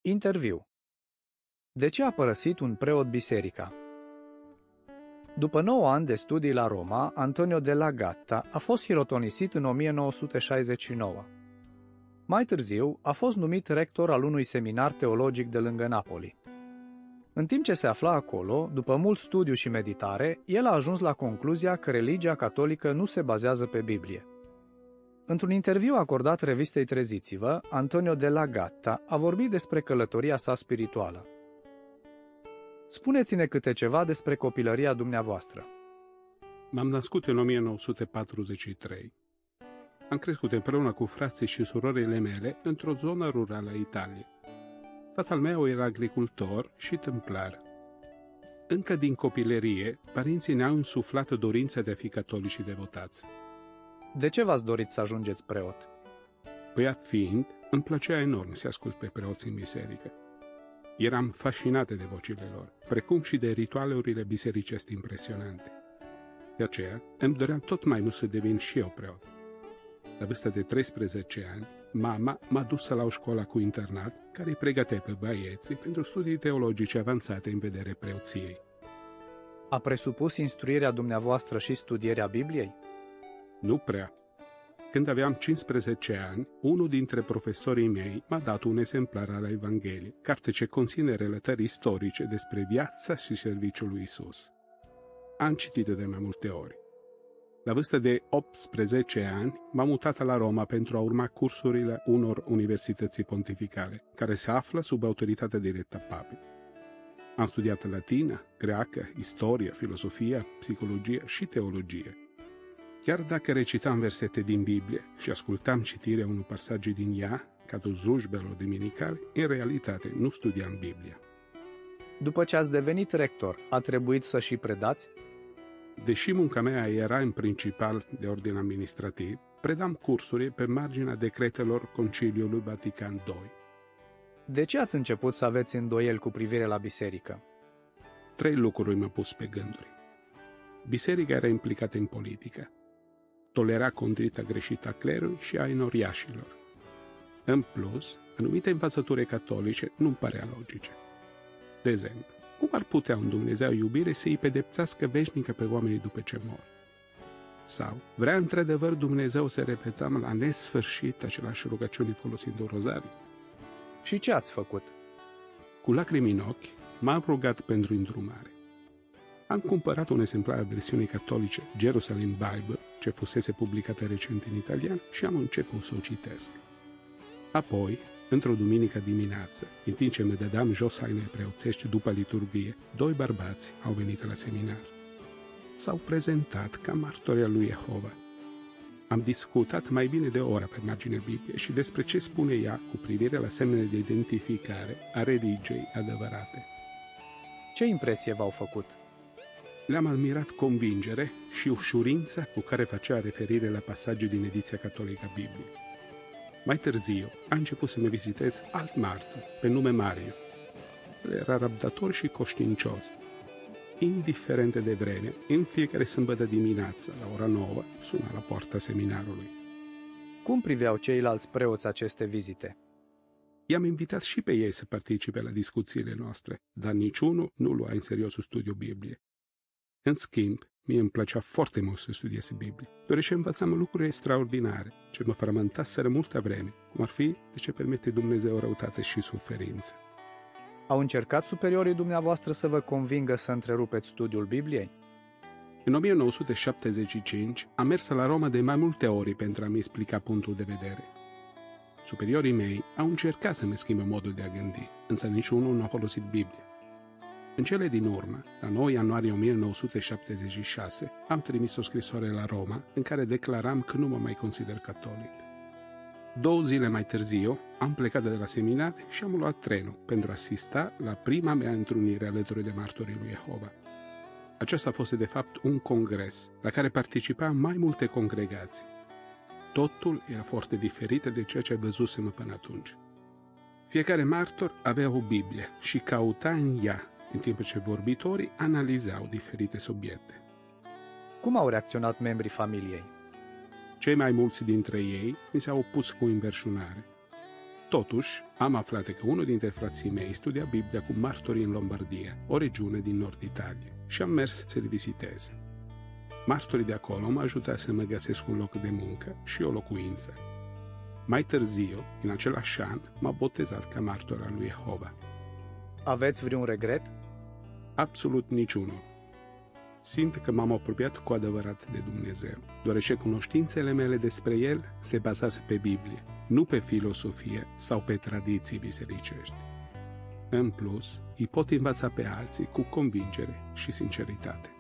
Interviu. De ce a părăsit un preot biserica? După 9 ani de studii la Roma, Antonio della Gatta a fost hirotonisit în 1969. Mai târziu, a fost numit rector al unui seminar teologic de lângă Napoli. În timp ce se afla acolo, după mult studiu și meditare, el a ajuns la concluzia că religia catolică nu se bazează pe Biblie. Într-un interviu acordat revistei Treziți-vă, Antonio della Gatta a vorbit despre călătoria sa spirituală. Spuneți-ne câte ceva despre copilăria dumneavoastră. M-am născut în 1943. Am crescut împreună cu frații și surorile mele într-o zonă rurală a Italiei. Tatăl meu era agricultor și tâmplar. Încă din copilărie, părinții ne-au însuflat dorința de a fi catolici și devotați. De ce v-ați dorit să ajungeți preot? Băiat fiind, îmi plăcea enorm să ascult pe preoți în biserică. Eram fascinate de vocile lor, precum și de ritualurile bisericești impresionante. De aceea, îmi doream tot mai mult să devin și eu preot. La vârsta de 13 ani, mama m-a dus la o școală cu internat care îi pregătea pe băieții pentru studii teologice avansate în vederea preoției. A presupus instruirea dumneavoastră și studierea Bibliei? Nu prea. Când aveam 15 ani, unul dintre profesorii mei m-a dat un exemplar al Evangheliei, carte ce conține relatări istorice despre viața și serviciul lui Isus. Am citit-o de mai multe ori. La vârstă de 18 ani, m-am mutat la Roma pentru a urma cursurile unor universități pontificale, care se află sub autoritatea directă a papei. Am studiat latină, greacă, istorie, filosofia, psihologie și teologie. Chiar dacă recitam versete din Biblie și ascultam citirea unor pasaje din ea, ca de slujbelor duminicale, în realitate nu studiam Biblia. După ce ați devenit rector, a trebuit să și predați? Deși munca mea era în principal de ordin administrativ, predam cursuri pe marginea decretelor Conciliului Vatican II. De ce ați început să aveți îndoieli cu privire la biserică? 3 lucruri m-au pus pe gânduri. Biserica era implicată în politică. Tolera conduita greșită a clerului și a enoriașilor. În plus, anumite învățături catolice nu-mi părea logice. De exemplu, cum ar putea un Dumnezeu iubire să îi pedepsească veșnică pe oamenii după ce mor? Sau, vrea într-adevăr Dumnezeu să repetăm la nesfârșit același rugăciuni folosind o rozariu? Și ce ați făcut? Cu lacrimi în ochi, m-am rugat pentru îndrumare. Am cumpărat un exemplar al versiunii catolice Jerusalem Bible, ce fusese publicată recent în italian, și am început să o citesc. Apoi, într-o duminică dimineață, în timp ce mă dădeam jos hainele preoțești după liturghie, 2 bărbați au venit la seminar. S-au prezentat ca martori al lui Jehova. Am discutat mai bine de o oră pe marginea Bibliei și despre ce spune ea cu privire la semnele de identificare a religiei adevărate. Ce impresie v-au făcut? Le-am admirat convingere și ușurința cu care facea referire la pasaje din ediția catolică a Bibliei. Mai târziu, a început să ne vizitez alt martor, pe nume Mario. El era răbdător și conștiincios. Indiferent de vreme, în fiecare sâmbătă dimineață, la ora 9, suna la poarta seminarului. Cum priveau ceilalți preoți aceste vizite? I-am invitat și pe ei să participe la discuțiile noastre, dar niciunul nu lua în serios studiul Bibliei. În schimb, mie îmi plăcea foarte mult să studiez Biblie, deoarece învățam lucruri extraordinare, ce mă frământaseră multă vreme, cum ar fi de ce permite Dumnezeu răutate și suferință. Au încercat superiorii dumneavoastră să vă convingă să întrerupeți studiul Bibliei? În 1975 am mers la Roma de mai multe ori pentru a-mi explica punctul de vedere. Superiorii mei au încercat să-mi schimbă modul de a gândi, însă niciunul nu a folosit Biblia. În cele din urmă, la 9 ianuarie 1976, am trimis o scrisoare la Roma în care declaram că nu mă mai consider catolic. 2 zile mai târziu, am plecat de la seminar și am luat trenul pentru a asista la prima mea întrunire alături de martorii lui Jehova. Acesta a fost de fapt un congres la care participa mai multe congregații. Totul era foarte diferit de ceea ce văzusem până atunci. Fiecare martor avea o Biblie și căuta în ea, în timp ce vorbitorii analizau diferite subiecte. Cum au reacționat membrii familiei? Cei mai mulți dintre ei mi s-au opus cu înverșunare. Totuși, am aflat că unul dintre frații mei studia Biblia cu martorii în Lombardia, o regiune din nord Italia, și am mers să-l vizitez. Martorii de acolo m-au ajutat să mă găsesc un loc de muncă și o locuință. Mai târziu, în același an, m-a botezat ca martor al lui Jehova. Aveți vreun regret? Absolut niciunul. Simt că m-am apropiat cu adevărat de Dumnezeu, deoarece cunoștințele mele despre El se bazează pe Biblie, nu pe filosofie sau pe tradiții bisericești. În plus, îi pot învăța pe alții cu convingere și sinceritate.